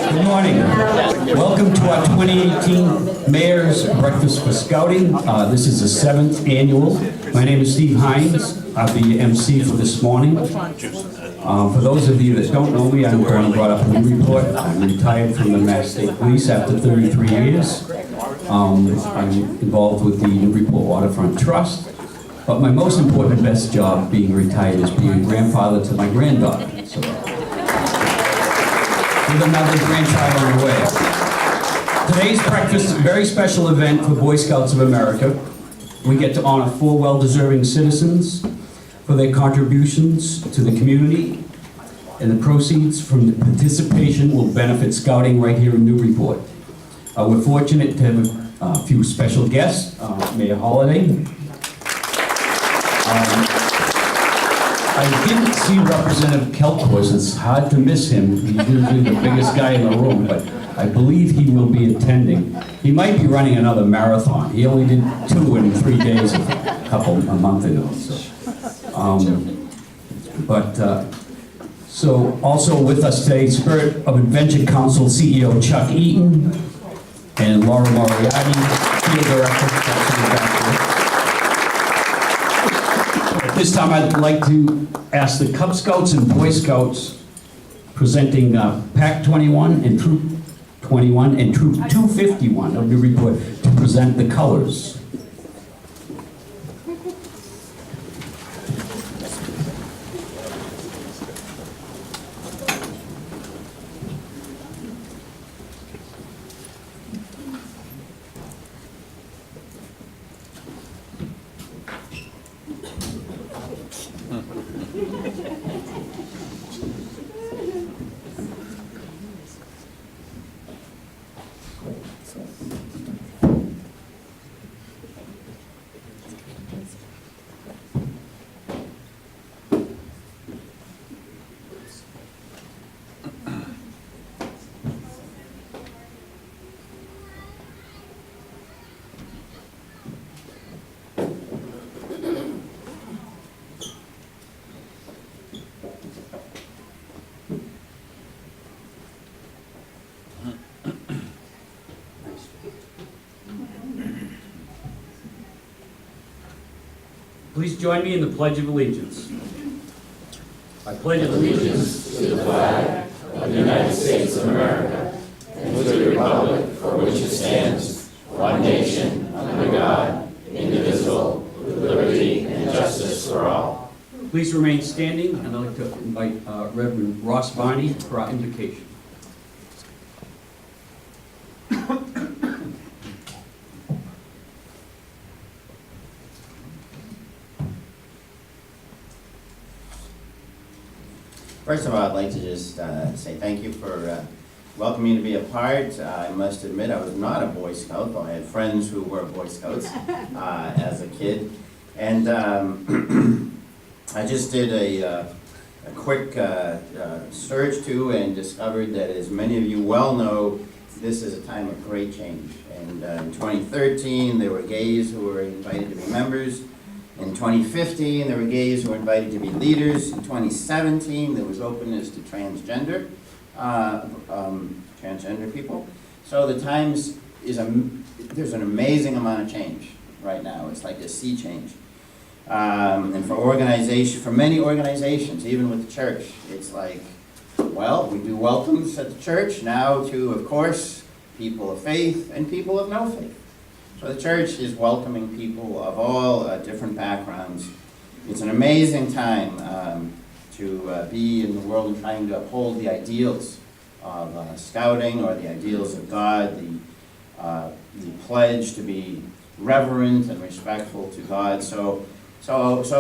Good morning. Welcome to our 2018 Mayor's Breakfast for Scouting. This is the 7th annual. My name is Steve Hines. I'll be your MC for this morning. For those of you that don't know me, I'm born and brought up in Newburyport. I'm retired from the Mass State Police after 33 years. I'm involved with the Newburyport Waterfront Trust. But my most important and best job being retired is being a grandfather to my granddaughter. So, with another grandchild on the way. Today's breakfast is a very special event for Boy Scouts of America. We get to honor 4 well-deserving citizens for their contributions to the community, and the proceeds from the participation will benefit scouting right here in Newburyport. We're fortunate to have a few special guests, Mayor Holaday. I didn't see Representative Kelkos. It's hard to miss him. He's usually the biggest guy in the room, but I believe he will be attending. He might be running another marathon. He only did 2 in 3 days a month ago. So also with us today, Spirit of Adventure Council CEO Chuck Eaton and Laura Moriarty, Field Director. At this time, I'd like to ask the Cub Scouts and Boy Scouts presenting Pack 21 and Troop 21 and Troop 251 of Newburyport to present the colors. Please join me in the Pledge of Allegiance. I pledge allegiance to the flag of the United States of America and to the republic for which it stands, one nation, under God, indivisible, with liberty and justice for all. Please remain standing, and I'd like to invite Reverend Ross Barney for our invocation. First of all, I'd like to just say thank you for welcoming me to be a part. I must admit I was not a Boy Scout, though I had friends who were Boy Scouts as a kid. And I just did a quick search too and discovered that, as many of you well know, this is a time of great change. And in 2013, there were gays who were invited to be members. In 2015, there were gays who were invited to be leaders. In 2017, there was openness to transgender people. So the times there's an amazing amount of change right now. It's like a sea change. And for many organizations, even with the church, it's like, well, we do welcomes at the church now to, of course, people of faith and people of no faith. So the church is welcoming people of all different backgrounds. It's an amazing time to be in the world and trying to uphold the ideals of scouting, or the ideals of God, the pledge to be reverent and respectful to God. So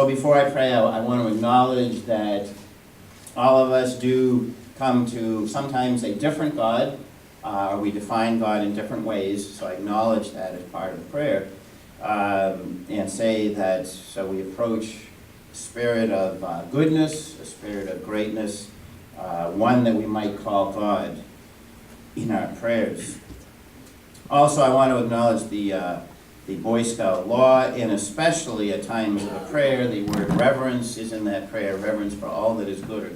before I pray, I want to acknowledge that all of us do come to sometimes a different God. We define God in different ways, so I acknowledge that as part of the prayer, and say that, so we approach a spirit of goodness, a spirit of greatness, one that we might call God in our prayers. Also, I want to acknowledge the Boy Scout law, and especially at times of a prayer, the word reverence is in that prayer, reverence for all that is good or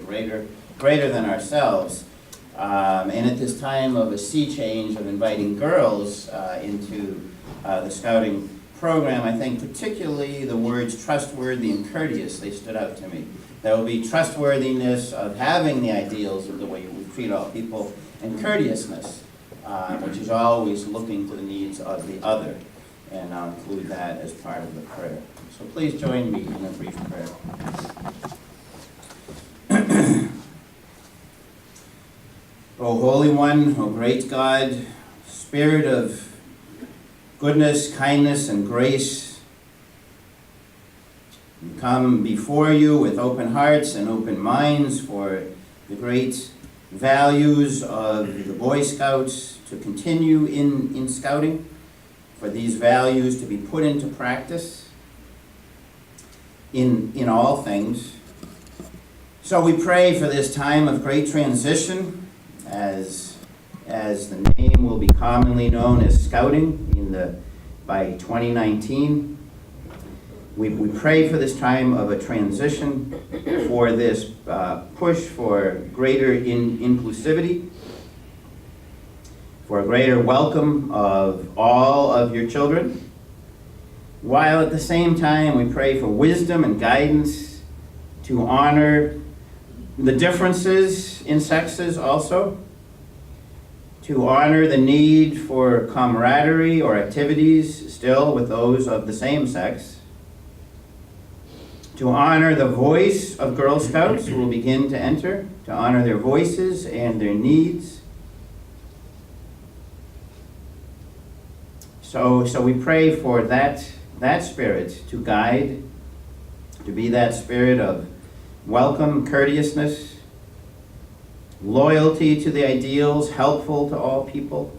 greater than ourselves. And at this time of a sea change of inviting girls into the scouting program, I think particularly the words trustworthy and courteous, they stood out to me. There will be trustworthiness of having the ideals of the way we treat all people, and courteousness, which is always looking to the needs of the other. And I'll include that as part of the prayer. So please join me in a brief prayer. O Holy One, O great God, Spirit of goodness, kindness, and grace, we come before you with open hearts and open minds for the great values of the Boy Scouts to continue in scouting, for these values to be put into practice in all things. So we pray for this time of great transition as the name will be commonly known as Scouting by 2019. We pray for this time of a transition, for this push for greater inclusivity, for a greater welcome of all of your children, while at the same time we pray for wisdom and guidance to honor the differences in sexes also, to honor the need for camaraderie or activities still with those of the same sex, to honor the voice of Girl Scouts who will begin to enter, to honor their voices and their needs. So we pray for that spirit to guide, to be that spirit of welcome, courteousness, loyalty to the ideals, helpful to all people,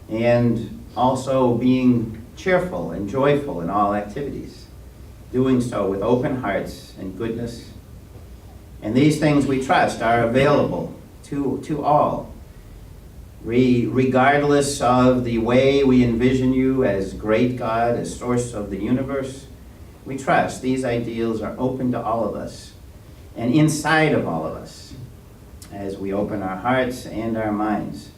and also being cheerful and joyful in all activities, doing so with open hearts and goodness. And these things we trust are available to all, regardless of the way we envision you as great God, as source of the universe. We trust these ideals are open to all of us and inside of all of us as we open our hearts and our minds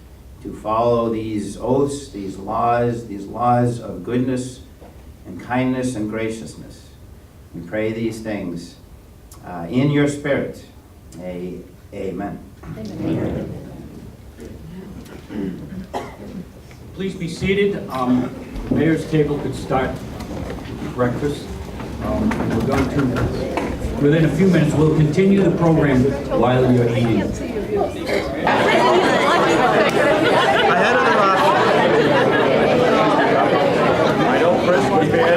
to follow these oaths, these laws of goodness and kindness and graciousness. We pray these things in your spirit. Amen. Amen. Please be seated. The mayor's table could start breakfast. We're going to, within a few minutes, we'll continue the program while you're eating. I had it around. I know Chris was there.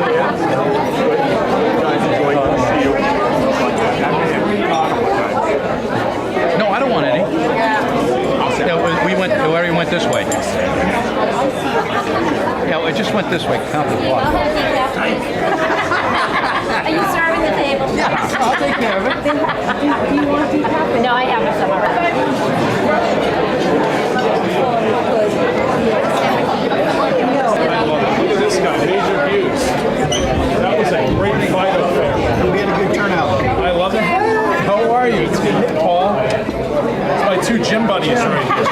No, I don't want any. No, we went this way. Yeah, it just went this way. Count the block. Are you serving the table? Yes, I'll take care of it. Do you want to have? No, I have some already. Look at this guy, major views. That was a great fight up there. We had a good turnout. I love it. How are you? It's good, Paul. It's my two gym buddies right here.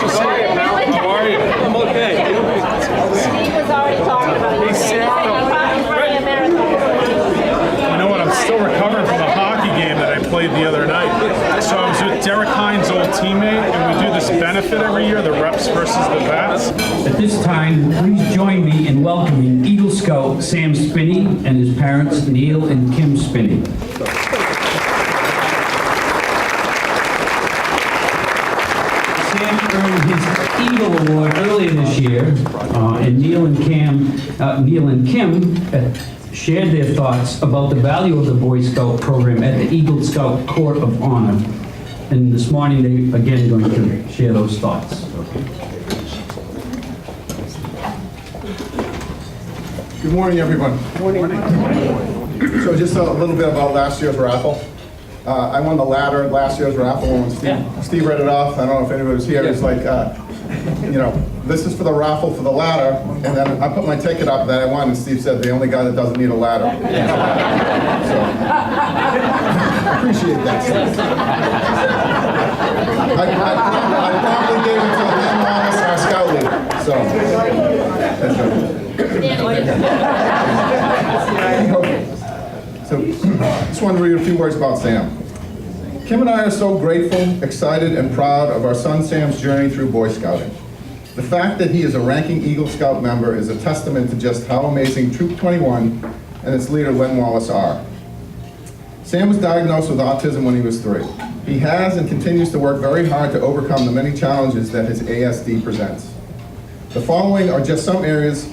How are you? I'm okay. Steve was already talking about you. You know what? I'm still recovering from a hockey game that I played the other night. So I was with Derek Hines' old teammate, and we do this benefit every year, the reps versus the bats. At this time, please join me in welcoming Eagle Scout Sam Spinney and his parents Neil and Kim Spinney. Sam earned his Eagle Award earlier this year, and Neil and Kim shared their thoughts about the value of the Boy Scout program at the Eagle Scout Court of Honor. And this morning, they're again going to share those thoughts. Good morning, everyone. Good morning. So just a little bit about last year's raffle. I won the ladder at last year's raffle, and Steve read it off. I don't know if anybody was here. It's like, you know, this is for the raffle for the ladder, and then I put my ticket up that I won, and Steve said, the only guy that doesn't need a ladder. So, appreciate that, Steve. I probably gave it to Lynn Wallace, our scout leader, so. So, just wanted to read a few words about Sam. Kim and I are so grateful, excited, and proud of our son Sam's journey through Boy Scouting. The fact that he is a ranking Eagle Scout member is a testament to just how amazing Troop 21 and its leader, Lynn Wallace, are. Sam was diagnosed with autism when he was 3. He has and continues to work very hard to overcome the many challenges that his ASD presents. The following are just some areas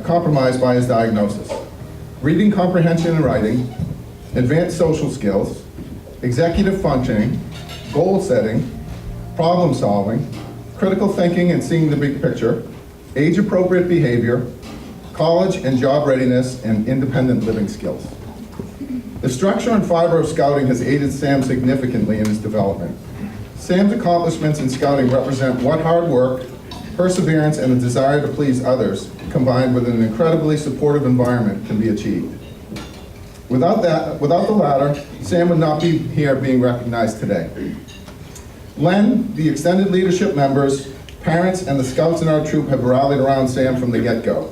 compromised by his diagnosis: reading comprehension and writing, advanced social skills, executive functioning, goal setting, problem solving, critical thinking and seeing the big picture, age-appropriate behavior, college and job readiness, and independent living skills. The structure and fiber of Scouting has aided Sam significantly in his development. Sam's accomplishments in Scouting represent what hard work, perseverance, and a desire to please others, combined with an incredibly supportive environment, can be achieved. Without the latter, Sam would not be here being recognized today. Len, the extended leadership members, parents, and the scouts in our troop have rallied around Sam from the get-go,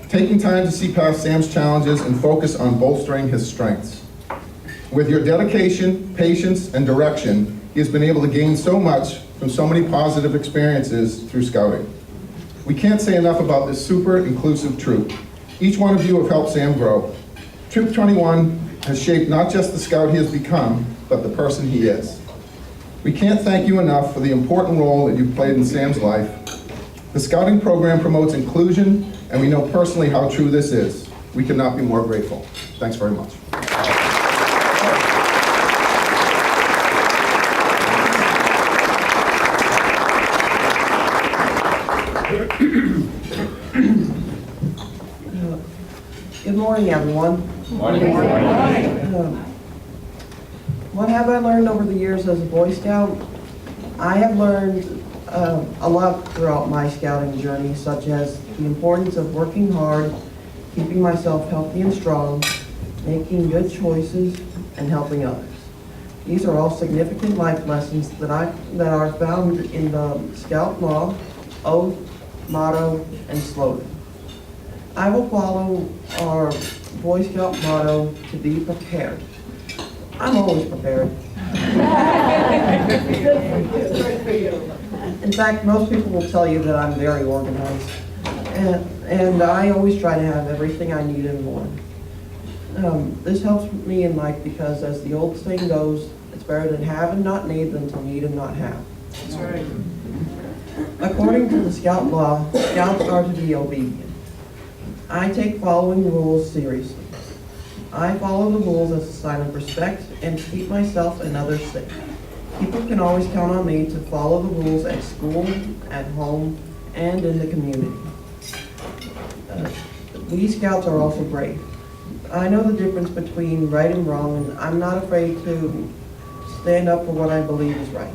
taking time to see past Sam's challenges and focus on bolstering his strengths. With your dedication, patience, and direction, he has been able to gain so much from so many positive experiences through Scouting. We can't say enough about this super inclusive troop. Each one of you have helped Sam grow. Troop 21 has shaped not just the scout he has become, but the person he is. We can't thank you enough for the important role that you've played in Sam's life. The Scouting program promotes inclusion, and we know personally how true this is. We could not be more grateful. Thanks very much. Good morning, everyone. Morning. What have I learned over the years as a Boy Scout? I have learned a lot throughout my scouting journey, such as the importance of working hard, keeping myself healthy and strong, making good choices, and helping others. These are all significant life lessons that are found in the Scout Law, Oath, Motto, and Slogan. I will follow our Boy Scout motto to be prepared. I'm always prepared. In fact, most people will tell you that I'm very organized. And I always try to have everything I need and more. This helps me in life because, as the old saying goes, it's better to have and not need than to need and not have. That's right. According to the Scout Law, Scouts are to be obedient. I take following rules seriously. I follow the rules as a sign of respect and to keep myself and others safe. People can always count on me to follow the rules at school, at home, and in the community. We Scouts are also brave. I know the difference between right and wrong, and I'm not afraid to stand up for what I believe is right.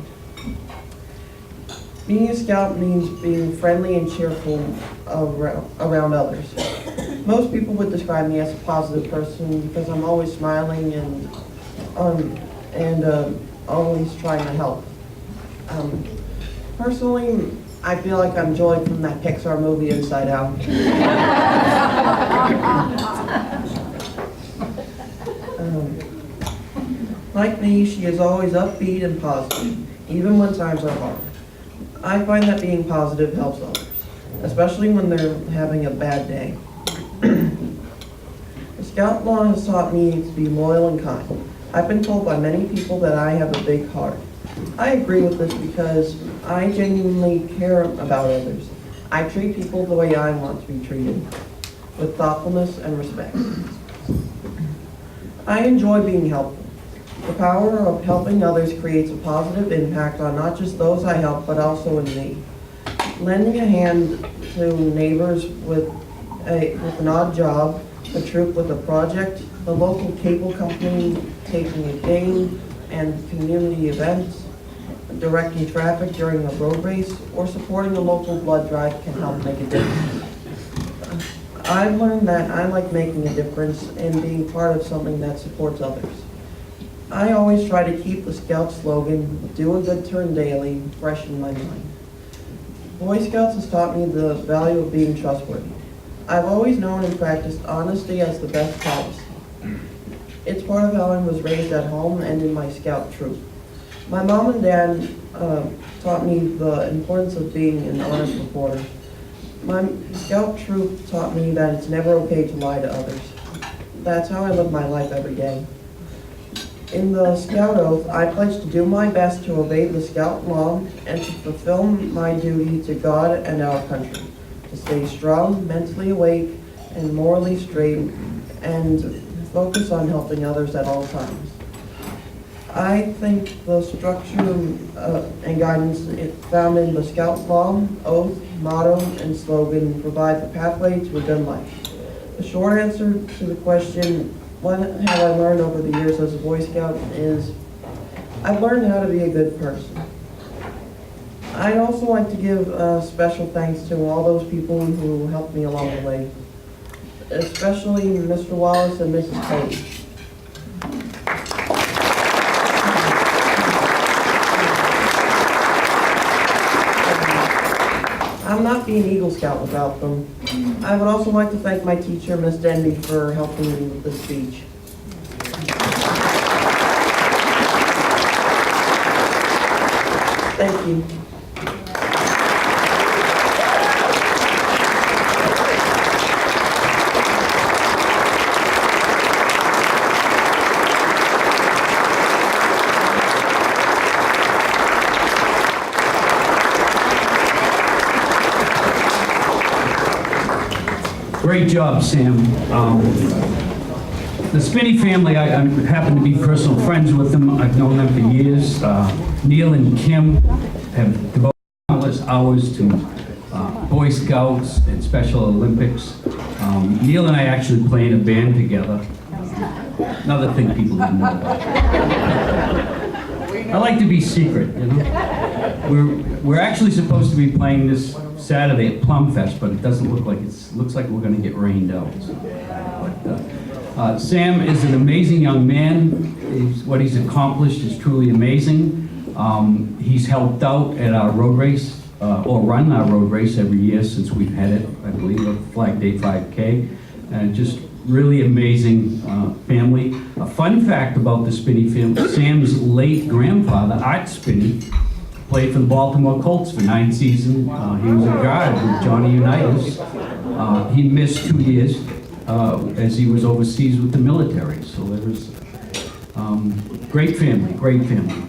Being a Scout means being friendly and cheerful around others. Most people would describe me as a positive person because I'm always smiling and always trying to help. Personally, I feel like I'm Joy from that Pixar movie, Inside Out. Like me, she is always upbeat and positive, even when times are hard. I find that being positive helps others, especially when they're having a bad day. The Scout Law has taught me to be loyal and kind. I've been told by many people that I have a big heart. I agree with this because I genuinely care about others. I treat people the way I want to be treated, with thoughtfulness and respect. I enjoy being helpful. The power of helping others creates a positive impact on not just those I help, but also in me. Lending a hand to neighbors with an odd job, a troop with a project, the local cable company taking a game and community events, directing traffic during a road race, or supporting a local blood drive can help make a difference. I've learned that I like making a difference and being part of something that supports others. I always try to keep the Scout slogan, "Do a good turn daily," fresh in my mind. Boy Scouts has taught me the value of being trustworthy. I've always known and practiced honesty as the best policy. It's part of how I was raised at home and in my Scout troop. My mom and dad taught me the importance of being an honest reporter. My Scout troop taught me that it's never okay to lie to others. That's how I live my life every day. In the Scout Oath, I pledge to do my best to obey the Scout law and to fulfill my duty to God and our country, to stay strong, mentally awake, and morally straight, and focus on helping others at all times. I think the structure and guidance found in the Scout law, oath, motto, and slogan provide the pathway to a good life. The short answer to the question, what have I learned over the years as a Boy Scout, is I've learned how to be a good person. I'd also like to give special thanks to all those people who helped me along the way, especially Mr. Wallace and Mrs. Page. I'm not being Eagle Scout without them. I would also like to thank my teacher, Miss Denby, for helping me with this speech. Thank you. Great job, Sam. The Spinney family, I happen to be personal friends with them. I've known them for years. Neil and Kim have devoted countless hours to Boy Scouts and Special Olympics. Neil and I actually play in a band together. Another thing people didn't know about. I like to be secret, you know. We're actually supposed to be playing this Saturday at Plum Fest, but it doesn't look like looks like we're going to get rained out. But Sam is an amazing young man. What he's accomplished is truly amazing. He's helped out at our road race, or run our road race every year since we've had it, I believe, a Flag Day 5K. And just really amazing family. A fun fact about the Spinney family, Sam's late grandfather, Art Spinney, played for the Baltimore Colts for 9 seasons. He was a guard with Johnny Unitas. He missed 2 years as he was overseas with the military. So there was great family, great family.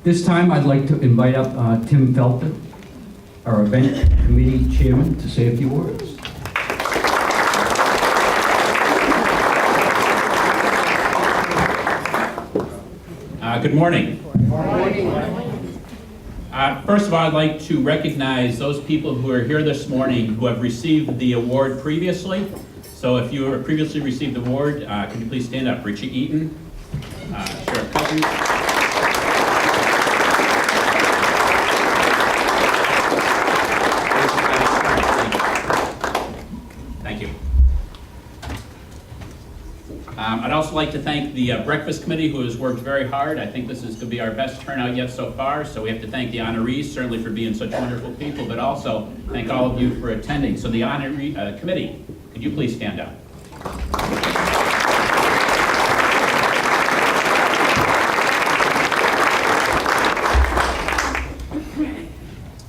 This time I'd like to invite up Tim Felter, our event committee chairman, to say a few words. Good morning. First of all, I'd like to recognize those people who are here this morning who have received the award previously. So if you have previously received the award, can you please stand up? Richie Eaton, Sheriff Cousins. Thank you. I'd also like to thank the breakfast committee who has worked very hard. I think this is going to be our best turnout yet so far, so we have to thank the honorees certainly for being such wonderful people, but also thank all of you for attending. So the honoree committee, could you please stand up?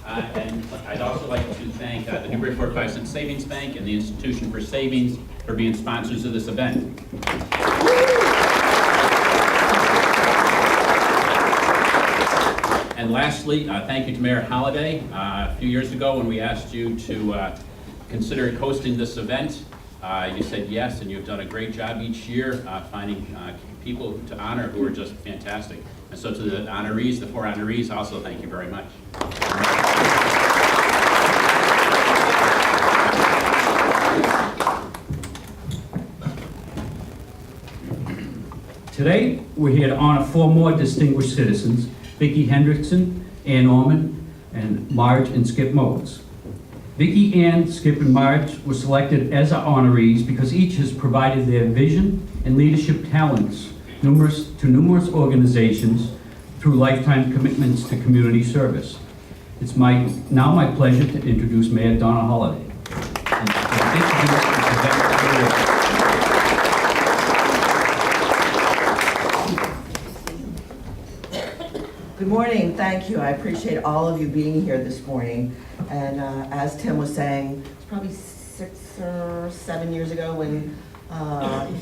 And I'd also like to thank the Newburyport 5-Cent Savings Bank and the Institution for Savings for being sponsors of this event. And lastly, thank you to Mayor Holaday. A few years ago when we asked you to consider hosting this event, you said yes, and you've done a great job each year finding people to honor who are just fantastic. And so to the honorees, the 4 honorees, also thank you very much. Today, we're here to honor 4 more distinguished citizens, Vicki Hendrickson, Ann Norman, and Marge and Skip Modes. Vicki, Ann, Skip, and Marge were selected as our honorees because each has provided their vision and leadership talents numerous organizations through lifetime commitments to community service. It's now my pleasure to introduce Mayor Donna Holaday. Good morning, thank you. I appreciate all of you being here this morning. And as Tim was saying, it's probably 6 or 7 years ago when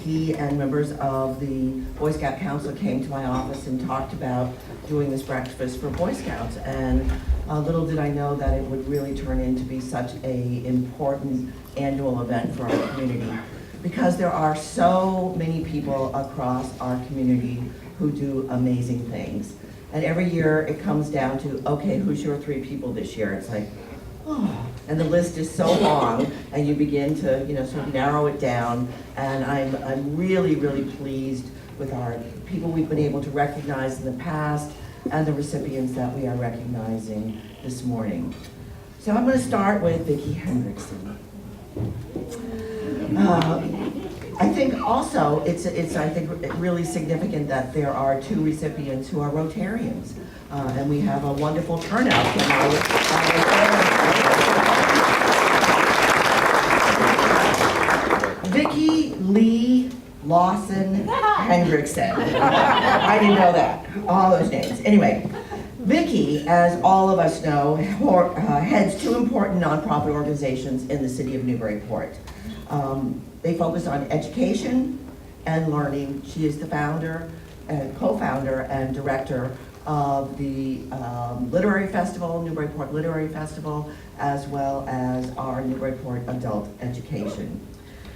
he and members of the Boy Scout Council came to my office and talked about doing this breakfast for Boy Scouts. And little did I know that it would really turn into be such an important annual event for our community, because there are so many people across our community who do amazing things. And every year it comes down to, okay, who's your 3 people this year? It's like, oh, and the list is so long, and you begin to, sort of narrow it down. And I'm really, really pleased with our people we've been able to recognize in the past and the recipients that we are recognizing this morning. So I'm going to start with Vicki Hendrickson. I think also it's I think really significant that there are 2 recipients who are Rotarians, and we have a wonderful turnout from our Vicki Lee Lawson Hendrickson. I didn't know that, all those names. Anyway, Vicki, as all of us know, heads 2 important nonprofit organizations in the city of Newburyport. They focus on education and learning. She is the founder and co-founder and director of the Literary Festival, Newburyport Literary Festival, as well as our Newburyport Adult Education.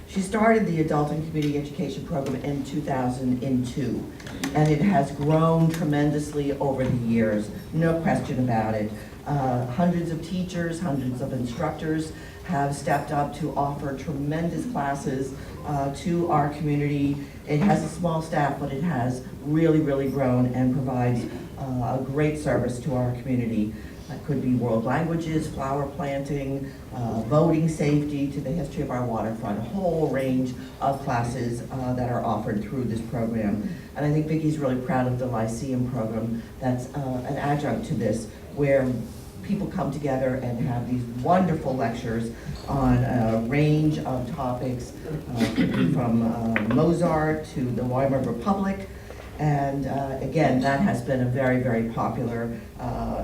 She started the Adult and Community Education Program in 2002, and it has grown tremendously over the years, no question about it. Hundreds of teachers, hundreds of instructors have stepped up to offer tremendous classes to our community. It has a small staff, but it has really, really grown and provides a great service to our community. That could be world languages, flower planting, voting safety, to the history of our waterfront, a whole range of classes that are offered through this program. And I think Vicki's really proud of the Lyceum program that's an adjunct to this, where people come together and have these wonderful lectures on a range of topics, from Mozart to the Weimar Republic. And again, that has been a very, very popular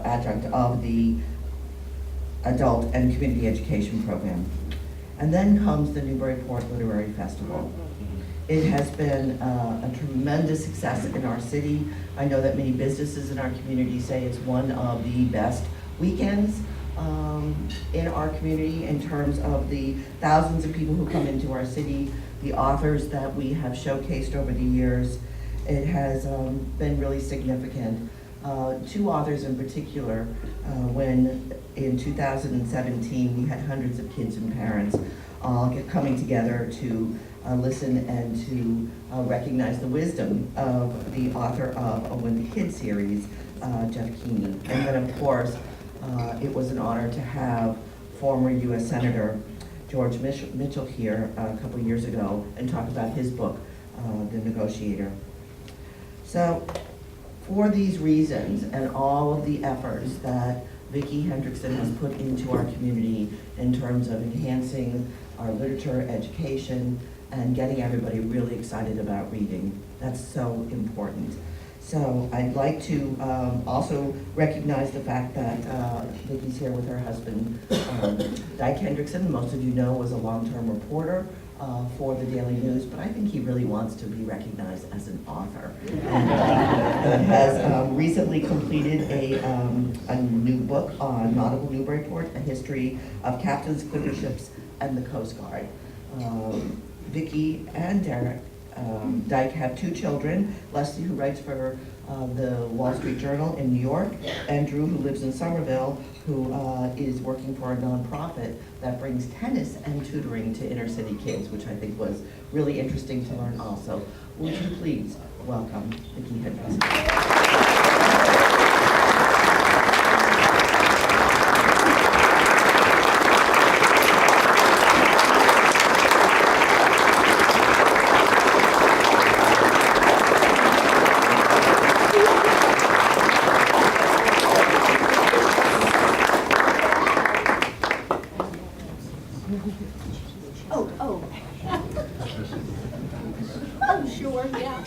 adjunct of the Adult and Community Education Program. And then comes the Newburyport Literary Festival. It has been a tremendous success in our city. I know that many businesses in our community say it's one of the best weekends in our community in terms of the thousands of people who come into our city, the authors that we have showcased over the years. It has been really significant. 2 authors in particular, when in 2017 we had hundreds of kids and parents all coming together to listen and to recognize the wisdom of the author of a When the Kids series, Jeff Keeney. And then of course, it was an honor to have former U.S. Senator George Mitchell here a couple years ago and talk about his book, The Negotiator. So for these reasons and all of the efforts that Vicki Hendrickson has put into our community in terms of enhancing our literature education and getting everybody really excited about reading, that's so important. So I'd like to also recognize the fact that Vicki's here with her husband, Dyke Hendrickson. Most of you know was a long-term reporter for the Daily News, but I think he really wants to be recognized as an author. And has recently completed a new book on Nautical Newburyport, a history of captains, clipper ships, and the Coast Guard. Vicki and Dyke have 2 children, Leslie, who writes for the Wall Street Journal in New York, and Drew, who lives in Somerville, who is working for a nonprofit that brings tennis and tutoring to inner city kids, which I think was really interesting to learn also. Would you please welcome Vicki Hendrickson. sure, yeah.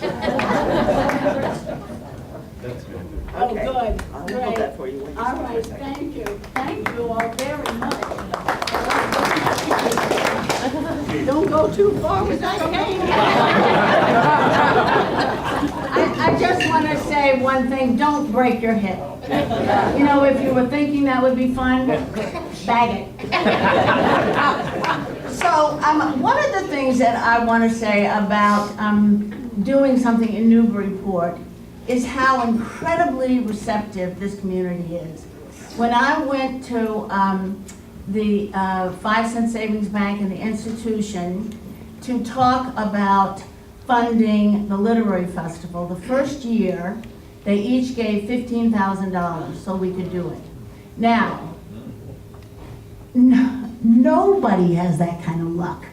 Oh, Okay. good, I'll hold great. that for you when you All start right, for a second. thank you. Thank you all very much. Don't go too far with that cane. I just want to say one thing, don't break your hip. You know, if you were thinking that would be fun, bag it. So, one of the things that I want to say about doing something in Newburyport is how incredibly receptive this community is. When I went to the 5-cent Savings Bank and the institution to talk about funding the Literary Festival, the first year, they each gave $15,000 so we could do it. Now, nobody has that kind of luck.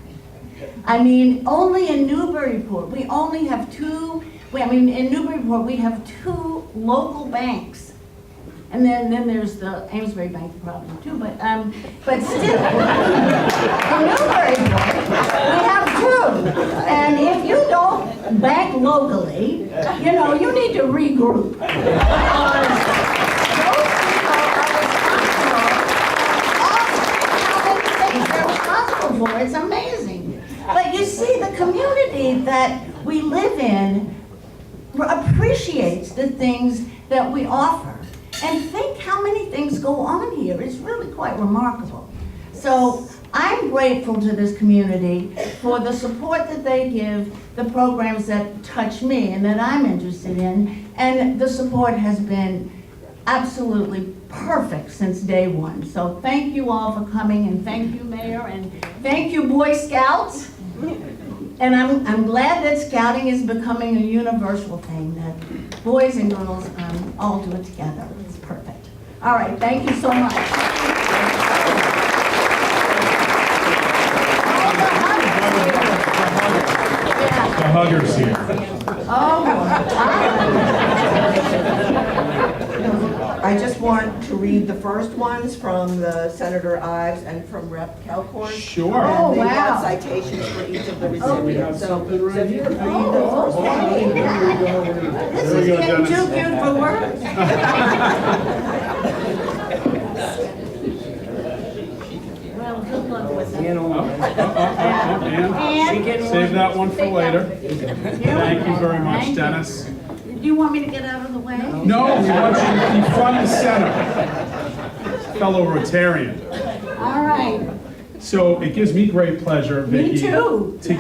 I mean, only in Newburyport, we only have in Newburyport, we have 2 local banks. And then there's the Amesbury Bank problem too, but still, in Newburyport, we have 2. And if you don't bank locally, you know, you need to regroup. Because those people are responsible for it's amazing. But you see, the community that we live in appreciates the things that we offer. And think how many things go on here. It's really quite remarkable. So I'm grateful to this community for the support that they give, the programs that touch me and that I'm interested in, and the support has been absolutely perfect since day one. So thank you all for coming, and thank you, Mayor, and thank you, Boy Scouts. And I'm glad that scouting is becoming a universal thing, that boys and girls all do it together. It's perfect. All right, thank you so much. The huggers here. I just want to read the first ones from the Senator Ives and from Rep. Calcourt. Sure. Oh, And they wow. want citations for each of the recipients. So if you could read the first one. This is getting too cute for words. Well, good luck with that. And save that one for later. Thank you very much, Thank you. Dennis. Do you want me to get out of the way? No, we want you to be front and center. Fellow Rotarian. All right. So it gives me great pleasure, Vicki, Me too. to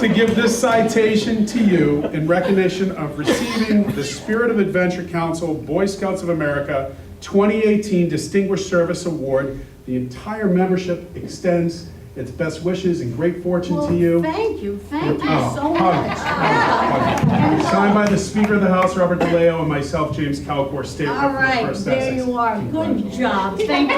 give this citation to you in recognition of receiving the Spirit of Adventure Council Boy Scouts of America 2018 Distinguished Service Award. The entire membership extends its best wishes and great fortune Well, to you. thank you so Hugs. much. Yeah. Signed by the Speaker of the House, Robert DeLeo, and myself, James Calcourt, State Rep All for the right, First there Essex. you are. Good job. Thank you.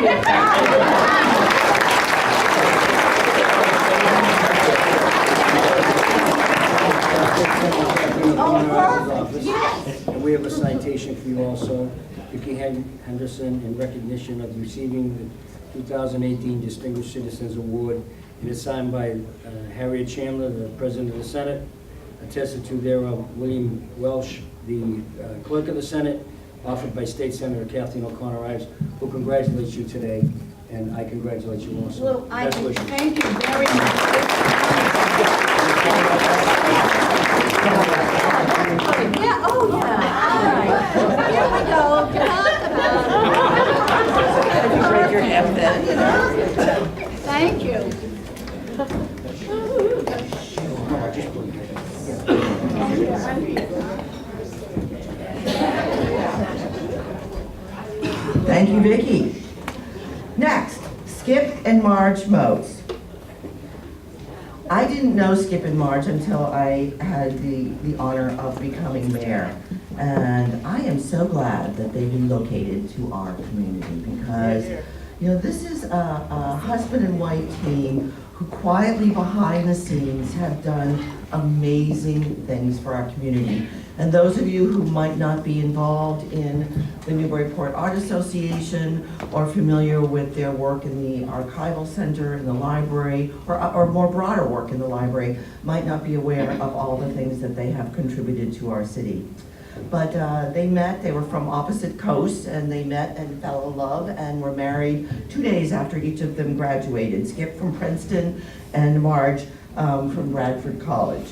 Oh, perfect. Yes. And we have a citation for you also, Vicki Henderson, in recognition of receiving the 2018 Distinguished Citizens Award. It is signed by Harriet Chandler, the President of the Senate, attested to thereof William Welsh, the Clerk of the Senate, offered by State Senator Kathleen O'Connor Ives, who congratulates you today, and I congratulate you also. Well, I Best wishes. thank you very much. Yeah, oh, yeah. All right. Here we go. If you break your hip then, you know. Thank you. Thank you, Vicki. Next, Skip and Marge Moats. I didn't know Skip and Marge until I had the honor of becoming mayor. And I am so glad that they relocated to our community because, you know, this is a husband and wife team who quietly behind the scenes have done amazing things for our community. And those of you who might not be involved in the Newburyport Art Association or familiar with their work in the archival center, in the library, or more broader work in the library, might not be aware of all the things that they have contributed to our city. But they were from opposite coasts, and they met and fell in love and were married 2 days after each of them graduated. Skip from Princeton and Marge from Bradford College.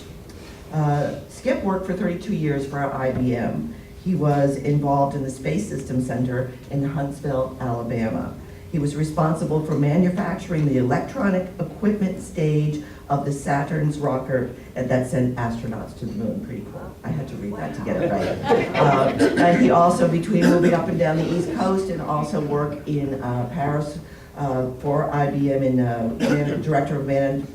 Skip worked for 32 years for IBM. He was involved in the Space Systems Center in Huntsville, Alabama. He was responsible for manufacturing the electronic equipment stage of the Saturn's rocket that sent astronauts to the moon. Pretty cool. I had to read that to get it right. And he also, between moving up and down the East Coast, and also worked in Paris for IBM in Director of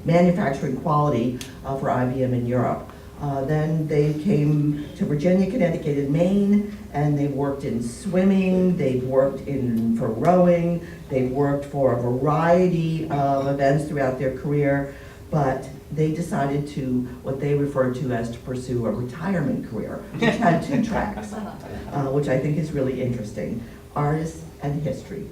Manufacturing Quality for IBM in Europe. Then they came to Virginia, Connecticut, and Maine, and they worked in swimming, they've worked for rowing, they've worked for a variety of events throughout their career, but they decided to, what they referred to as, to pursue a retirement career, which had 2 tracks, which I think is really interesting: artists and history.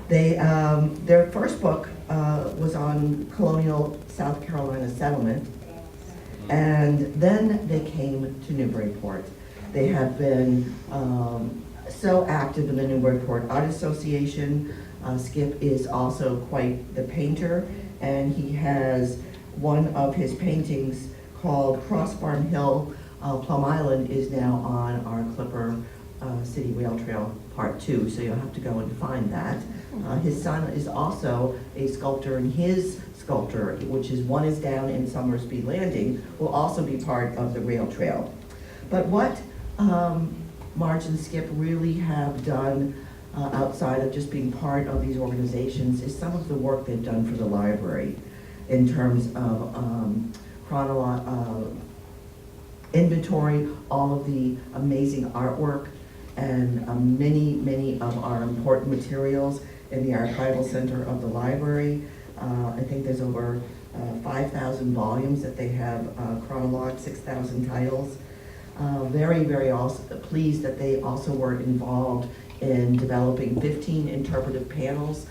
Their first book was on colonial South Carolina settlement, and then they came to Newburyport. They have been so active in the Newburyport Art Association. Skip is also quite the painter, and he has one of his paintings called Cross Farm Hill, Plum Island, is now on our Clipper City Rail Trail Part 2, so you'll have to go and find that. His son is also a sculptor, and his sculpture, which is one is down in Summersby Landing, will also be part of the rail trail. But what Marge and Skip really have done outside of just being part of these organizations is some of the work they've done for the library in terms of inventory, all of the amazing artwork, and many of our important materials in the archival center of the library. I think there's over 5,000 volumes that they have chronologued, 6,000 titles. Very also pleased that they also were involved in developing 15 interpretive panels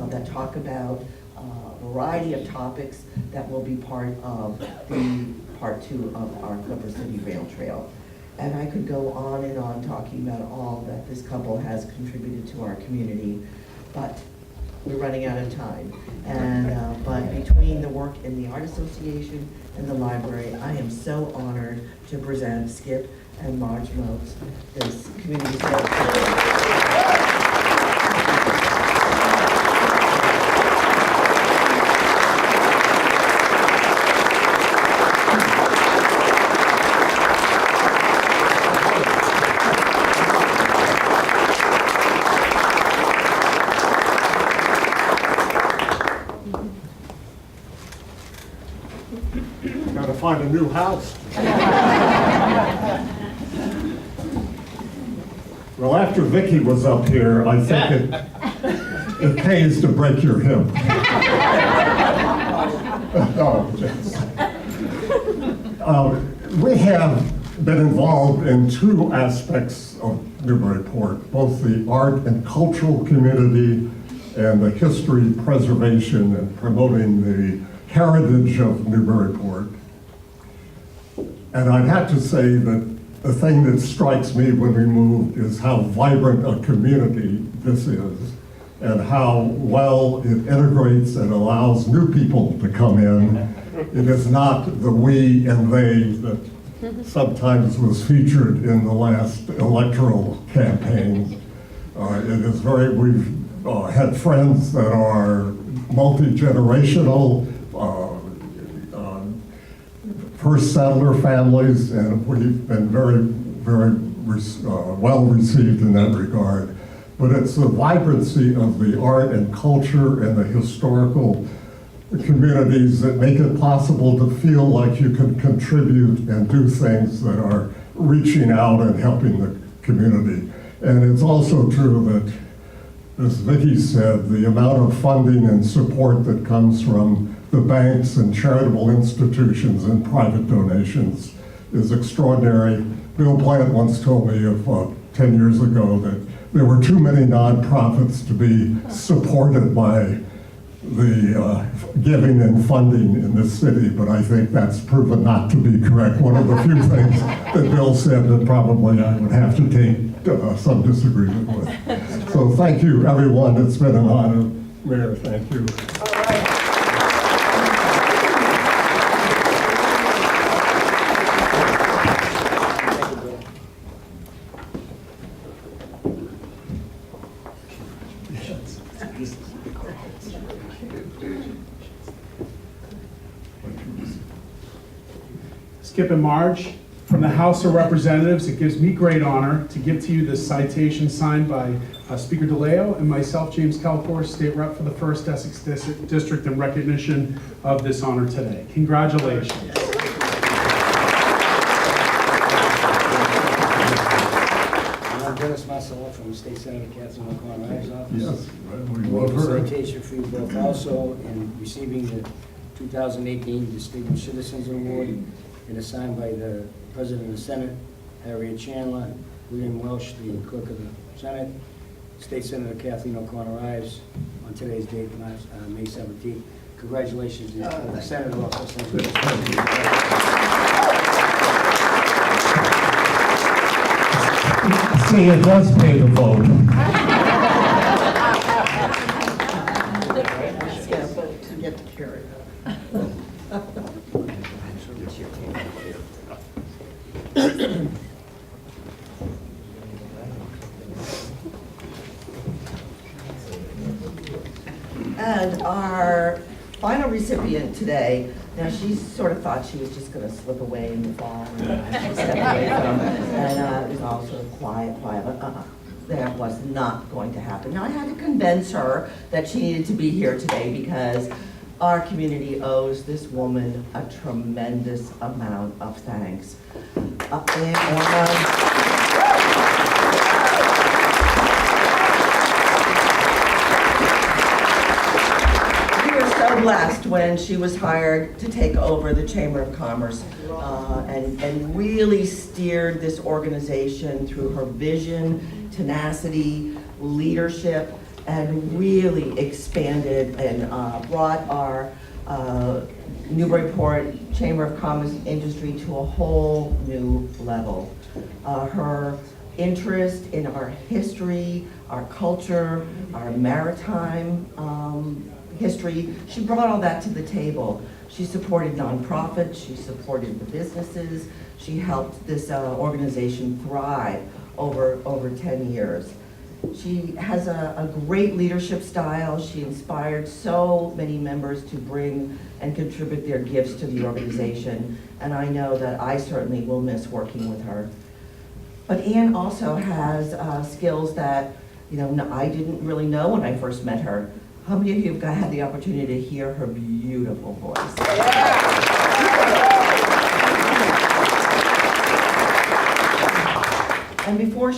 that talk about a variety of topics that will be part of the Part 2 of our Clipper City Rail Trail. And I could go on and on talking about all that this couple has contributed to our community, but we're running out of time. And but between the work in the Art Association and the library, I am so honored to present Skip and Marge Moats, this community service. Gotta find a new house. Well, after Vicky was up here, I think it pays to break your hip. We have been involved in 2 aspects of Newburyport, both the art and cultural community and the history preservation and promoting the heritage of Newburyport. And I'd have to say that the thing that strikes me when we moved is how vibrant a community this is, and how well it integrates and allows new people to come in. It is not the we and they that sometimes was featured in the last electoral campaign. It is we've had friends that are multi-generational, first settler families, and we've been very well received in that regard. But it's the vibrancy of the art and culture and the historical communities that make it possible to feel like you can contribute and do things that are reaching out and helping the community. And it's also true that, as Vicki said, the amount of funding and support that comes from the banks and charitable institutions and private donations is extraordinary. Bill Plant once told me of 10 years ago that there were too many nonprofits to be supported by the giving and funding in this city, but I think that's proven not to be correct. One of the few things that Bill said that probably I would have to take some disagreement with. So thank you, everyone. It's been an honor. Mayor, thank you. Skip and Marge, from the House of Representatives, it gives me great honor to give to you this citation signed by Speaker DeLeo and myself, James Calcour, State Rep for the 1st Essex District, in recognition of this honor today. Congratulations. I'm Dennis Marcella from State Senator Kathleen O'Connor's office. Yes, we We love have a her. citation for you both also in receiving the 2018 Distinguished Citizens Award, and assigned by the President of the Senate, Harriet Chandler, William Welsh, the Clerk of the Senate, State Senator Kathleen O'Connor Ives, on today's date, May 17th. Congratulations to the Senator office. See, it does pay the vote. To get to carry. And our final recipient today, now she sort of thought she was just going to slip away in the fall and step away from it. And it was all sort of quiet, but that was not going to happen. Now I had to convince her that she needed to be here today because our community owes this woman a tremendous amount of thanks. Blessed when she was hired to take over the Chamber of Commerce and really steered this organization through her vision, tenacity, leadership, and really expanded and brought our Newburyport Chamber of Commerce industry to a whole new level. Her interest in our history, our culture, our maritime history, she brought all that to the table. She supported nonprofits, she supported the businesses, she helped this organization thrive over 10 years. She has a great leadership style. She inspired so many members to bring and contribute their gifts to the organization, and I know that I certainly will miss working with her. But Ann also has skills that I didn't really know when I first met her. How many of you have had the opportunity to hear her beautiful voice? And before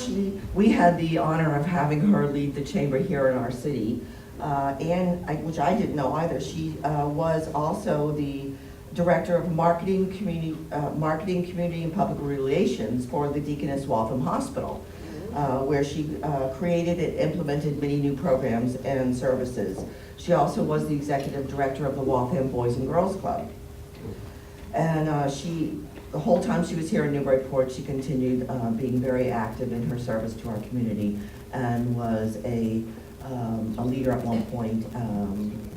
we had the honor of having her lead the chamber here in our city, Ann, which I didn't know either, she was also the Director of Marketing, Community and Public Relations for the Deaconess Waltham Hospital, where she created and implemented many new programs and services. She also was the Executive Director of the Waltham Boys and Girls Club. And the whole time she was here in Newburyport, she continued being very active in her service to our community and was a leader at one point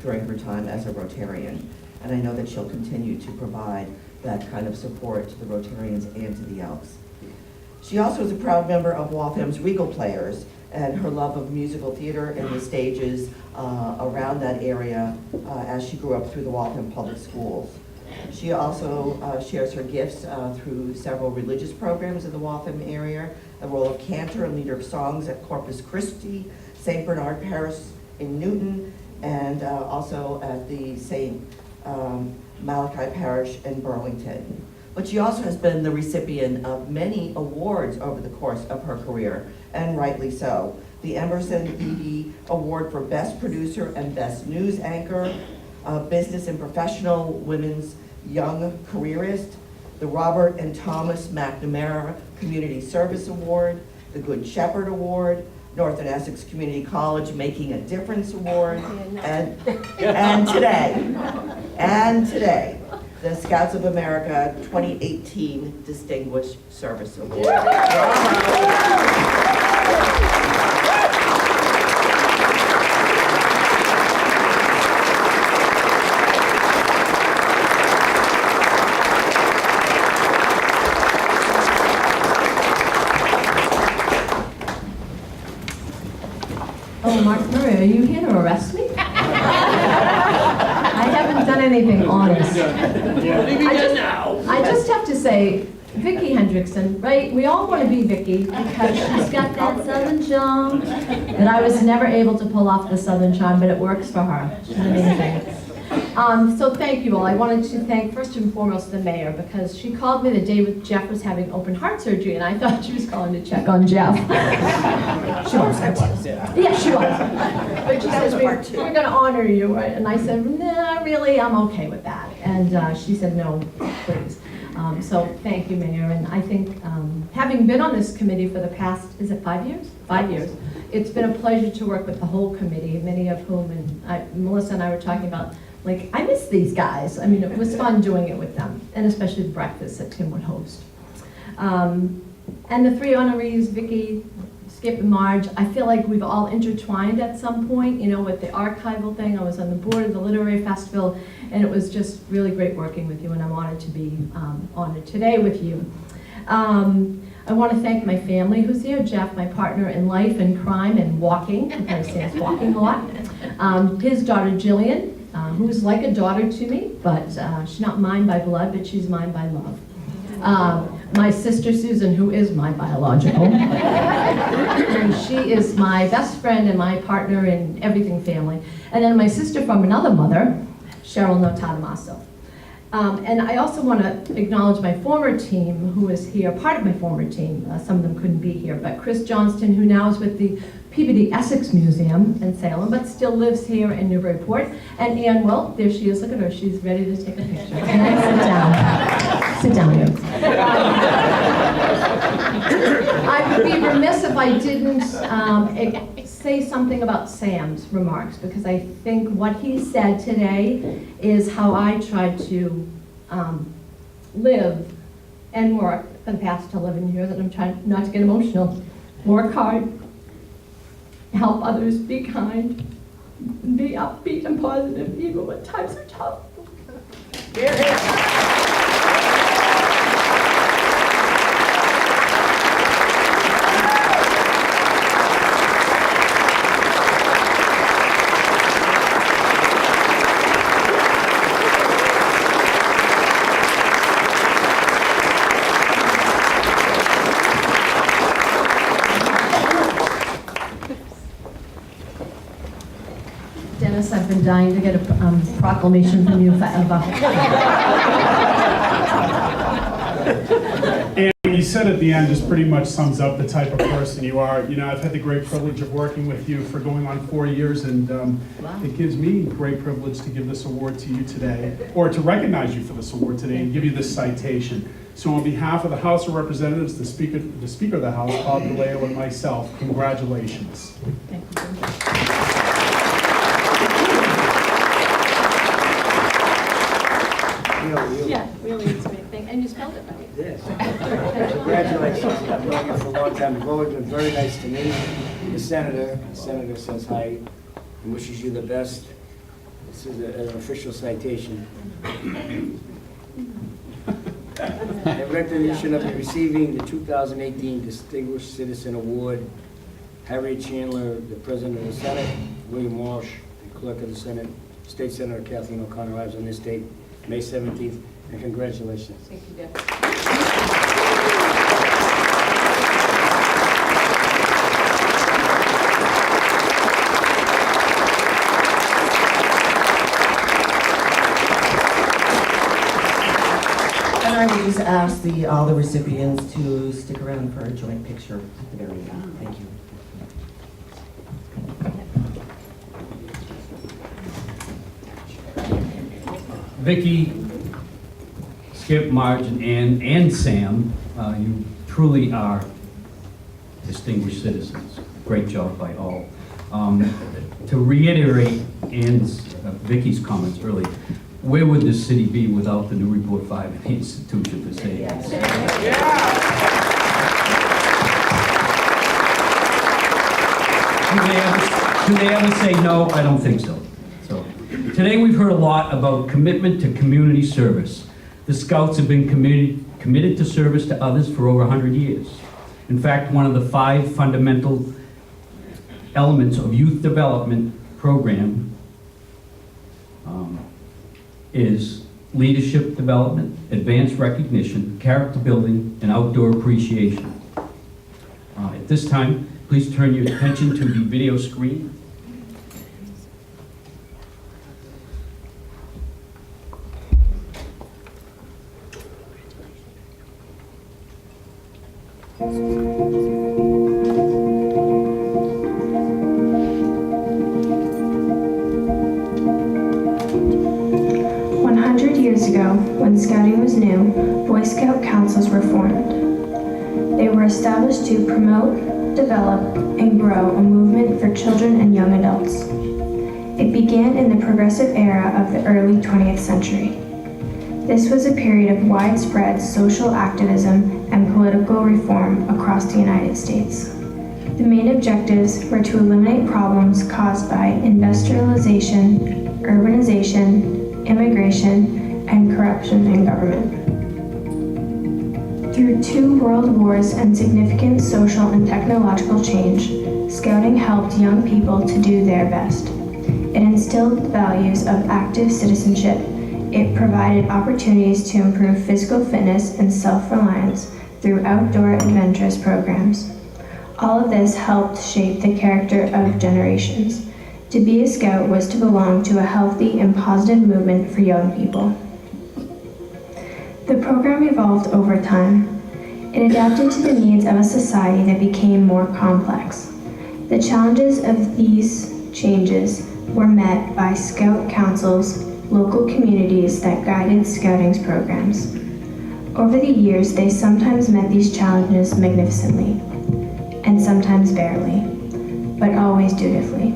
during her time as a Rotarian. And I know that she'll continue to provide that kind of support to the Rotarians and to the Elks. She also is a proud member of Waltham's Regal Players, and her love of musical theater and the stages around that area as she grew up through the Waltham Public Schools. She also shares her gifts through several religious programs in the Waltham area, the role of cantor and leader of songs at Corpus Christi, St. Bernard Parish in Newton, and also at the St. Malachi Parish in Burlington. But she also has been the recipient of many awards over the course of her career, and rightly so. The Emerson Levy Award for Best Producer and Best News Anchor, Business and Professional Women's Young Careerist, the Robert and Thomas McNamara Community Service Award, the Good Shepherd Award, Northern Essex Community College Making a Difference Award, and today, the Scouts of America 2018 Distinguished Service Award. Oh, Mark Murray, are you here to arrest me? I haven't done anything honest. I just have to say, Vicki Hendrickson, right? We all want to be Vicki because she's got that Southern charm that I was never able to pull off the Southern charm, but it works for her. She's amazing. So thank you all. I wanted to thank first and foremost the mayor because she called me the day Jeff was having open heart surgery and I thought she was calling to check on Jeff. She was. Yeah, she was. But she says, we're going to honor you. And I said, nah, really, I'm okay with that. And she said, no, please. So thank you, Mayor. And I think having been on this committee for the past, is it 5 years? 5 years. It's been a pleasure to work with the whole committee, many of whom, and Melissa and I were talking about, like, I miss these guys. I mean, it was fun doing it with them, and especially the breakfast that Tim would host. And the three honorees, Vicki, Skip, and Marge, I feel like we've all intertwined at some point, you know, with the archival thing. I was on the board of the Literary Festival, and it was just really great working with you, and I'm honored to be honored today with you. I want to thank my family who's here, Jeff, my partner in life and crime and walking, because he's walking a lot. His daughter, Jillian, who's like a daughter to me, but she's not mine by blood, but she's mine by love. My sister, Susan, who is my biological. She is my best friend and my partner in everything family. And then my sister from another mother, Cheryl Notadamaso. And I also want to acknowledge my former team who is here, part of my former team. Some of them couldn't be here, but Chris Johnston, who now is with the Peabody Essex Museum in Salem, but still lives here in Newburyport. And Ann, well, there she is, look at her, she's ready to take a picture. Can I sit down? Sit down here. I would be remiss if I didn't say something about Sam's remarks, because I think what he said today is how I tried to live and work for the past 11 years, and I'm trying not to get emotional. Work hard, help others, be kind, be upbeat and positive even when times are tough. Dennis, I've been dying to get a proclamation from you forever. And you said at the end just pretty much sums up the type of person you are. You know, I've had the great privilege of working with you for going on 4 years, and it gives me great privilege to give this award to you today, or to recognize you for this award today and give you this citation. So on behalf of the House of Representatives, the Speaker of the House, Bob DeLeo, and myself, congratulations. Thank you. Yeah, really, it's a big thing. And you spelled it right. Yes. Congratulations. I've known you for a long time. You've always been very nice to me. The senator says hi and wishes you the best. This is an official citation. In recognition of you receiving the 2018 Distinguished Citizen Award, Harriet Chandler, the President of the Senate, William Walsh, the Clerk of the Senate, State Senator Kathleen O'Connor arrives on this date, May 17th, and congratulations. Thank you, Jeff. And I would just ask all the recipients to stick around for a joint picture at the very end. Thank you. Vicki, Skip, Marge, and Ann, and Sam, you truly are distinguished citizens. Great job by all. To reiterate Vicki's comments earlier, where would this city be without the Newburyport 5 and the institution for safety? Do they ever say no? I don't think so. Today we've heard a lot about commitment to community service. The Scouts have been committed to service to others for over 100 years. In fact, one of the 5 fundamental elements of youth development program is leadership development, advanced recognition, character building, and outdoor appreciation. At this time, please turn your attention to the video screen. 100 years ago, when Scouting was new, Boy Scout councils were formed. They were established to promote, develop, and grow a movement for children and young adults. It began in the progressive era of the early 20th century. This was a period of widespread social activism and political reform across the United States. The main objectives were to eliminate problems caused by industrialization, urbanization, immigration, and corruption in government. Through 2 world wars and significant social and technological change, Scouting helped young people to do their best. It instilled values of active citizenship. It provided opportunities to improve physical fitness and self-reliance through outdoor adventurous programs. All of this helped shape the character of generations. To be a Scout was to belong to a healthy and positive movement for young people. The program evolved over time. It adapted to the needs of a society that became more complex. The challenges of these changes were met by Scout councils, local communities that guided Scouting's programs. Over the years, they sometimes met these challenges magnificently, and sometimes barely, but always dutifully.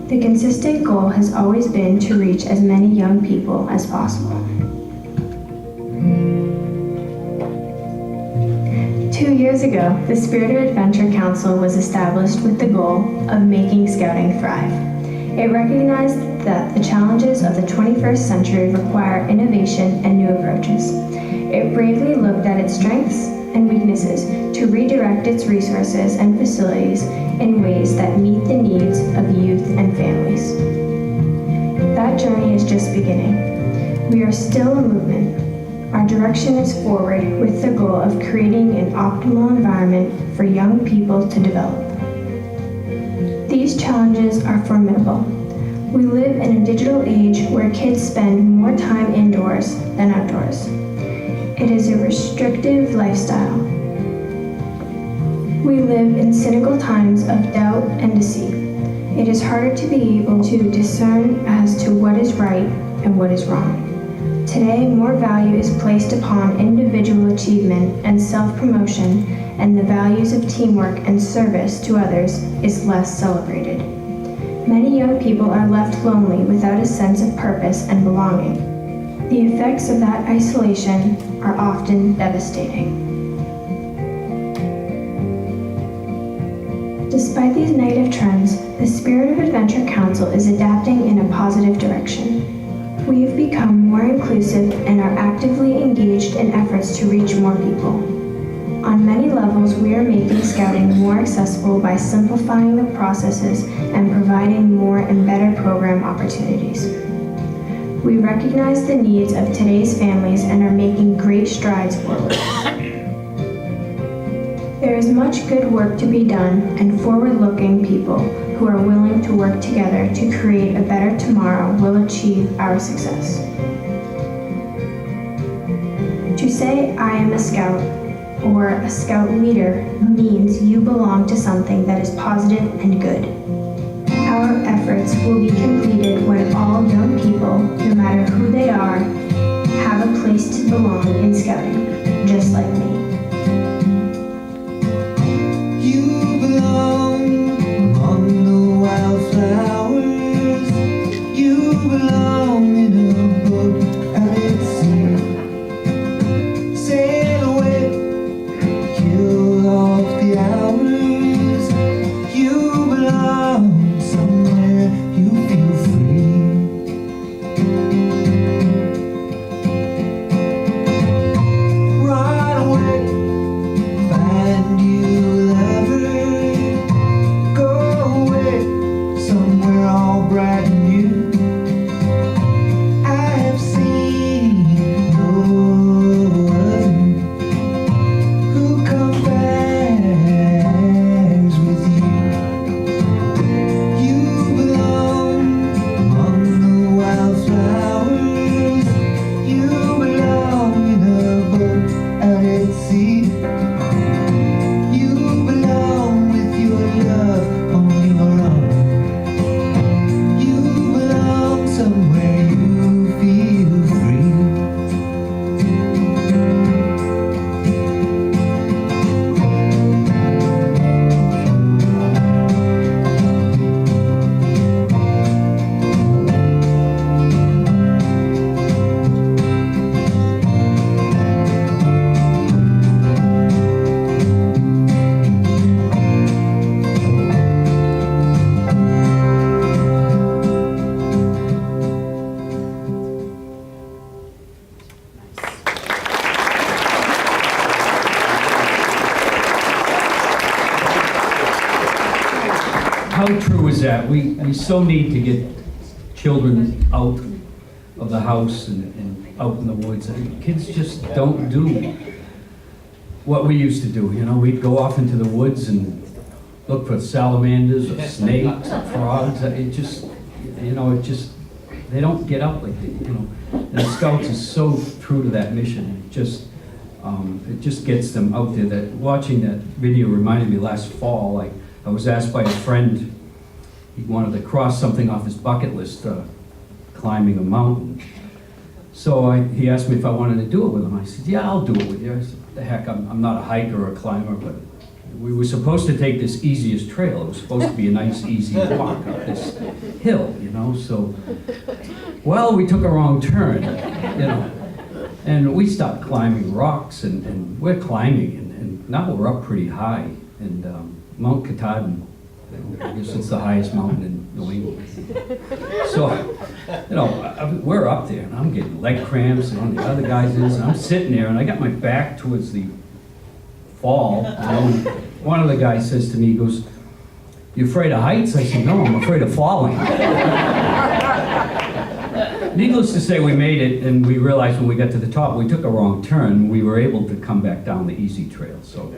The consistent goal has always been to reach as many young people as possible. 2 years ago, the Spirit of Adventure Council was established with the goal of making Scouting thrive. It recognized that the challenges of the 21st century require innovation and new approaches. It bravely looked at its strengths and weaknesses to redirect its resources and facilities in ways that meet the needs of youth and families. That journey is just beginning. We are still a movement. Our direction is forward with the goal of creating an optimal environment for young people to develop. These challenges are formidable. We live in a digital age where kids spend more time indoors than outdoors. It is a restrictive lifestyle. We live in cynical times of doubt and deceit. It is harder to be able to discern as to what is right and what is wrong. Today, more value is placed upon individual achievement and self-promotion, and the values of teamwork and service to others is less celebrated. Many young people are left lonely without a sense of purpose and belonging. The effects of that isolation are often devastating. Despite these negative trends, the Spirit of Adventure Council is adapting in a positive direction. We have become more inclusive and are actively engaged in efforts to reach more people. On many levels, we are making Scouting more accessible by simplifying the processes and providing more and better program opportunities. We recognize the needs of today's families and are making great strides forward. There is much good work to be done and forward-looking people who are willing to work together to create a better tomorrow will achieve our success. To say I am a Scout or a Scout leader means you belong to something that is positive and good. Our efforts will be completed when all young people, no matter who they are, place to belong in Scouting, just like me. You belong among the wildflowers. You belong in a boat out at sea. Sail away, kill off the hours. You belong somewhere you feel free. Right away, find you a lover. Go away, somewhere all bright and new. I have seen no other who compares with you. You belong among the wildflowers. You belong in a boat out at sea. You belong with your love on your arm. You belong somewhere you feel free. How true is that? We so need to get children out of the house and out in the woods. Kids just don't do what we used to do. You know, we'd go off into the woods and look for salamanders or snakes or frogs. It just, they don't get up like that, And the Scouts is so true to that mission. It just gets them out there. That watching that video reminded me last fall, I was asked by a friend, he wanted to cross something off his bucket list, climbing a mountain. So he asked me if I wanted to do it with him. I said, yeah, I'll do it with you. I said, what the heck, I'm not a hiker or a climber, but we were supposed to take this easiest trail. It was supposed to be a nice, easy walk up this hill, so, well, we took a wrong turn, and we stopped climbing rocks, and we're climbing, and now we're up pretty high, and Mount Katahdin, I guess it's the highest mountain in New England. So, we're up there, and I'm getting leg cramps, and one of the other guys is, and I'm sitting there, and I got my back towards the fall, and one of the guys says to me, he goes, "You afraid of heights?" I said, "No, I'm afraid of falling." Needless to say, we made it, and we realized when we got to the top, we took a wrong turn. We were able to come back down the easy trail. So,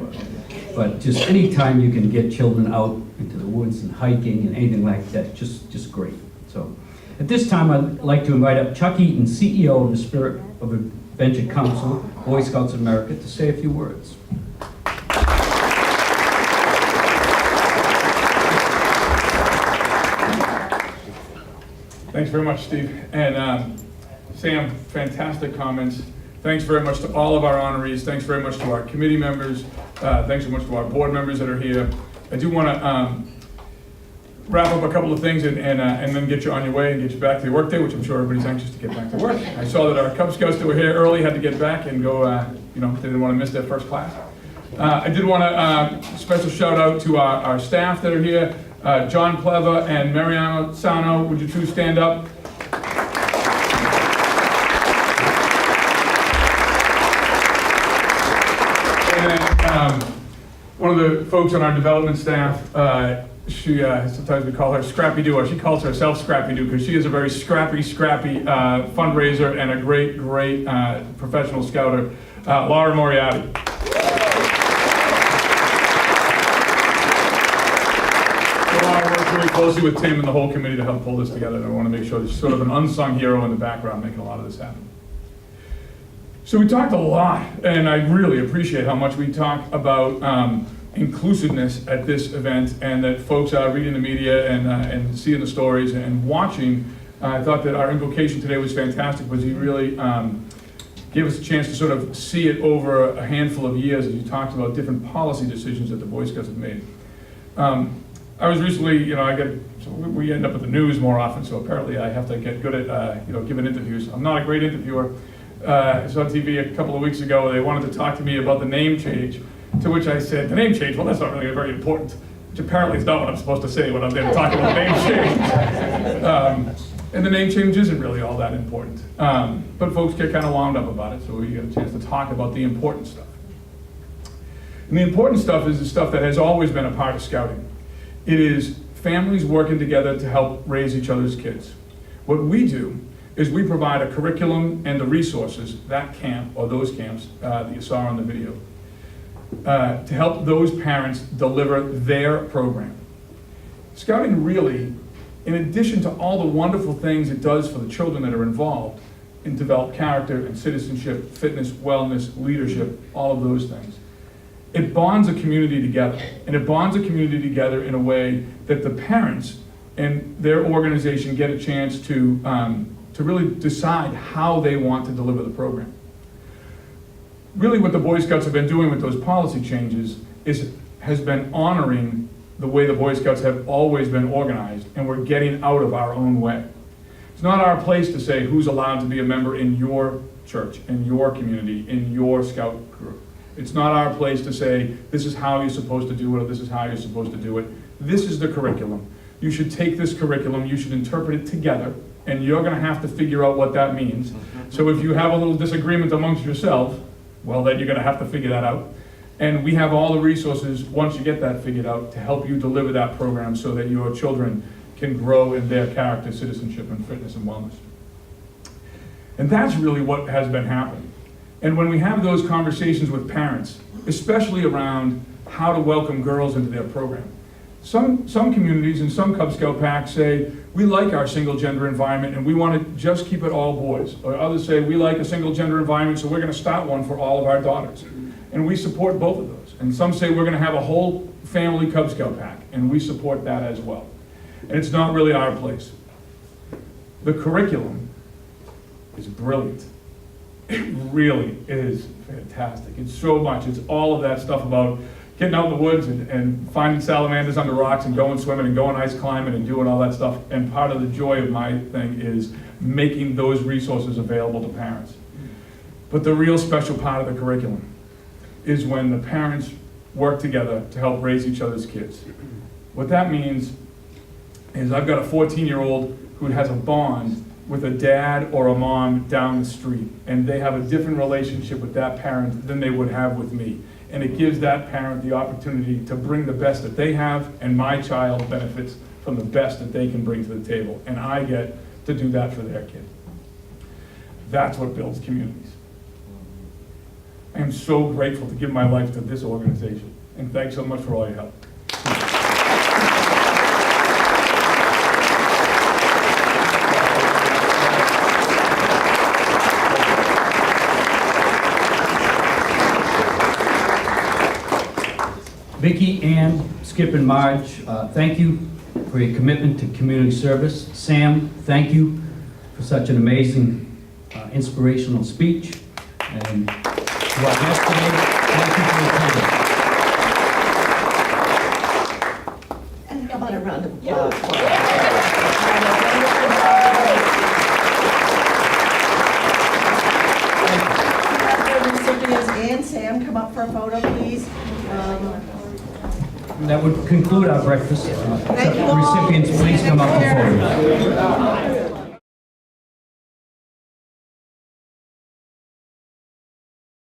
but just any time you can get children out into the woods and hiking and anything like that, just great. So, at this time, I'd like to invite up Chuck Eaton, CEO of the Spirit of Adventure Council, Boy Scouts of America, to say a few words. Thanks very much, Steve. And Sam, fantastic comments. Thanks very much to all of our honorees. Thanks very much to our committee members. Thanks so much to our board members that are here. I do want to wrap up a couple of things and then get you on your way and get you back to the workday, which I'm sure everybody's anxious to get back to work. I saw that our Cub Scouts that were here early had to get back and go, they didn't want to miss their first class. I did want to special shout out to our staff that are here. John Pleva and Mariano Sano, would you two stand up? And then one of the folks on our development staff, she sometimes we call her Scrappy Doo, or she calls herself Scrappy Doo because she is a very scrappy fundraiser and a great professional scouter, Laura Moriarty. Very closely with Tim and the whole committee to help pull this together, and I want to make sure that she's sort of an unsung hero in the background making a lot of this happen. So we talked a lot, and I really appreciate how much we talk about inclusiveness at this event, and that folks are reading the media and seeing the stories and watching. I thought that our invocation today was fantastic, because he really gave us a chance to sort of see it over a handful of years as you talked about different policy decisions that the Boy Scouts have made. I was recently, so we end up at the news more often, so apparently I have to get good at, giving interviews. I'm not a great interviewer. I saw on TV a couple of weeks ago, they wanted to talk to me about the name change, to which I said, the name change, well, that's not really very important, which apparently is not what I'm supposed to say when I'm there to talk about the name change. And the name change isn't really all that important. But folks get kind of wound up about it, so we get a chance to talk about the important stuff. And the important stuff is the stuff that has always been a part of Scouting. It is families working together to help raise each other's kids. What we do is we provide a curriculum and the resources, that camp, or those camps that you saw on the video, to help those parents deliver their program. Scouting really, in addition to all the wonderful things it does for the children that are involved in develop character and citizenship, fitness, wellness, leadership, all of those things, it bonds a community together. And it bonds a community together in a way that the parents and their organization get a chance to really decide how they want to deliver the program. Really what the Boy Scouts have been doing with those policy changes has been honoring the way the Boy Scouts have always been organized, and we're getting out of our own way. It's not our place to say who's allowed to be a member in your church, in your community, in your Scout group. It's not our place to say, this is how you're supposed to do it, or this is how you're supposed to do it. This is the curriculum. You should take this curriculum, you should interpret it together, and you're gonna have to figure out what that means. So if you have a little disagreement amongst yourselves, well, then you're gonna have to figure that out. And we have all the resources, once you get that figured out, to help you deliver that program so that your children can grow in their character, citizenship, and fitness and wellness. And that's really what has been happening. And when we have those conversations with parents, especially around how to welcome girls into their program, some communities and some Cub Scout packs say, we like our single gender environment and we want to just keep it all boys. Or others say, we like a single gender environment, so we're going to start one for all of our daughters. And we support both of those. And some say we're going to have a whole family Cub Scout pack, and we support that as well. And it's not really our place. The curriculum is brilliant. It really is fantastic. It's so much. It's all of that stuff about getting out in the woods and finding salamanders under rocks and going swimming and going ice climbing and doing all that stuff. And part of the joy of my thing is making those resources available to parents. But the real special part of the curriculum is when the parents work together to help raise each other's kids. What that means is I've got a 14-year-old who has a bond with a dad or a mom down the street, and they have a different relationship with that parent than they would have with me. And it gives that parent the opportunity to bring the best that they have, and my child benefits from the best that they can bring to the table. And I get to do that for their kid. That's what builds communities. I am so grateful to give my life to this organization. And thanks so much for all your help. Vicki, Ann, Skip, and Marge, thank you for your commitment to community service. Sam, thank you for such an amazing, inspirational speech. And to our guest today, thank you for your attendance. And how about a round of applause? Recipients and Sam, come up for a photo, please. That would conclude our breakfast. Recipients, please come up for photos.